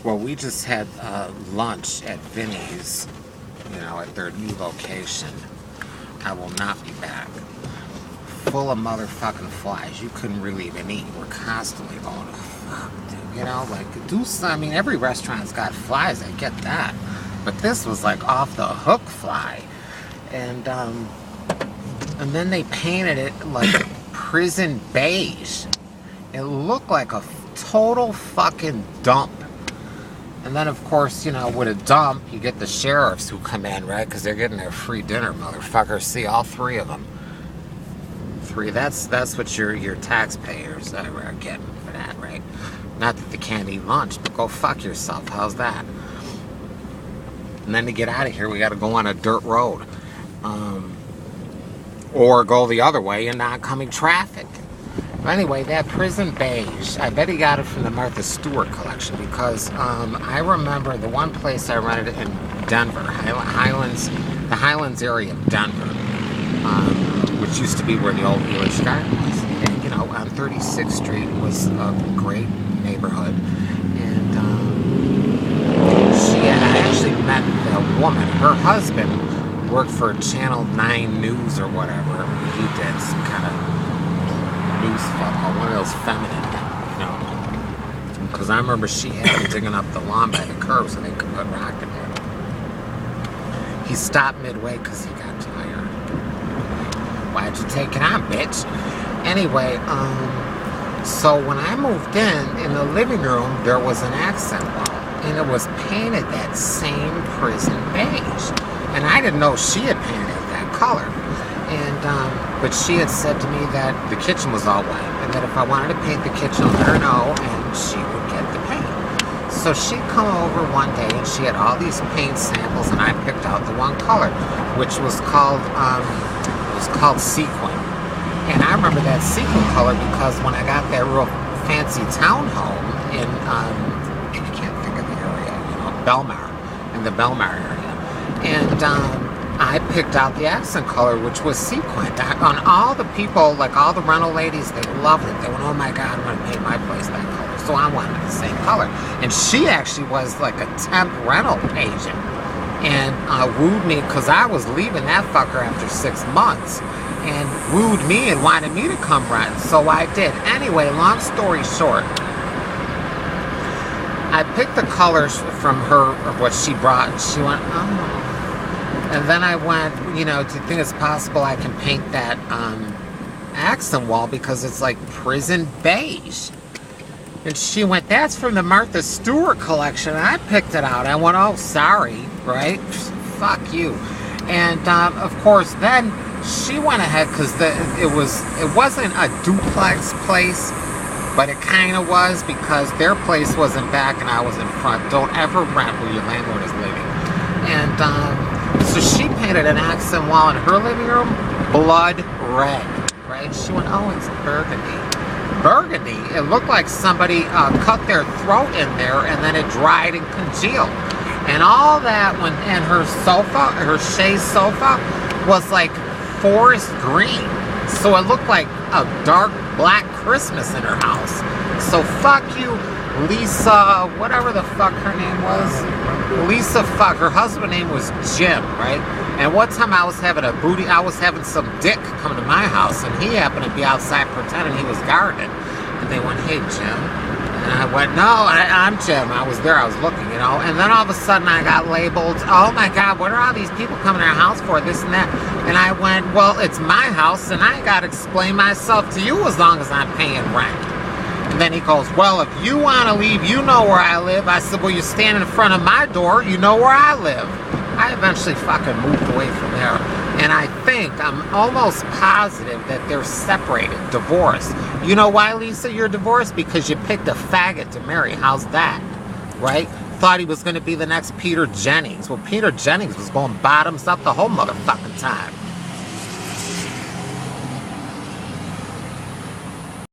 Well, we just had lunch at Vinny's, at their new location. I will not be back. Full of motherfucking flies. You couldn't really even eat. We're constantly going, oh, fuck, dude. Every restaurant's got flies. I get that. But this was like off the hook fly. And then they painted it like prison beige. It looked like a total fucking dump. And then, of course, with a dump, you get the sheriffs who come in, right? Because they're getting their free dinner, motherfuckers. See, all three of them. That's what your taxpayers are getting for that, right? Not that they can't eat lunch, but go fuck yourself. How's that? And then to get out of here, we got to go on a dirt road. Or go the other way in oncoming traffic. Anyway, that prison beige, I bet he got it from the Martha Stewart collection because I remember the one place I rented it in Denver, the Highlands area of Denver, which used to be where the old English garden was. And, on 36th Street was a great neighborhood. And I actually met the woman. Her husband worked for Channel 9 News or whatever. He did some kind of news one of those feminine, because I remember she had him digging up the lawn by the curb so they could put rock in there. He stopped midway because he got tired. Why'd you take it on, bitch? Anyway, so when I moved in the living room, there was an accent wall, and it was painted that same prison beige. And I didn't know she had painted that color. And, but she had said to me that the kitchen was all white, and that if I wanted to paint the kitchen, let her know, and she would get the paint. So she'd come over one day, and she had all these paint samples, and I picked out the one color, which was called sequin. And I remember that sequin color because when I got that real fancy townhome in, I can't think of the area, Belmar, in the Belmar area, and, I picked out the accent color, which was sequined. On all the people, like all the rental ladies, they loved it. They went, oh my God, I'm going to paint my place that color. So I wanted the same color. And she actually was like a temp rental agent and wooed me because I was leaving that fucker after 6 months and wooed me and wanted me to come rent. So I did. Anyway, long story short, I picked the colors from her, what she brought, and she went, oh. And then I went, do you think it's possible I can paint that accent wall because it's like prison beige? And she went, that's from the Martha Stewart collection. And I picked it out. I went, oh, sorry, right? Fuck you. And of course, then she went ahead because it wasn't a duplex place, but it kind of was because their place was in back and I was in front. Don't ever rent where your landlord is living. And so she painted an accent wall in her living room, blood red, right? She went, oh, it's burgundy. Burgundy? It looked like somebody cut their throat in there and then it dried and congealed. And all that, and her sofa, her chaise sofa, was like forest green. So it looked like a dark black Christmas in her house. So fuck you, Lisa, whatever the fuck her name was. Lisa, fuck, her husband's name was Jim, right? And one time I was having some dick come to my house, and he happened to be outside pretending he was gardening. And they went, hey, Jim. And I went, no, I'm Jim. I was there, I was looking, And then all of a sudden I got labeled, oh my God, what are all these people coming to our house for, this and that? And I went, well, it's my house, and I got to explain myself to you as long as I'm paying rent. And then he goes, well, if you want to leave, you know where I live. I said, well, you stand in front of my door, you know where I live. I eventually fucking moved away from there. And I'm almost positive that they're separated, divorced. You know why, Lisa, you're divorced? Because you picked a faggot to marry. How's that? Right? Thought he was going to be the next Peter Jennings. Well, Peter Jennings was going bottoms up the whole motherfucking time.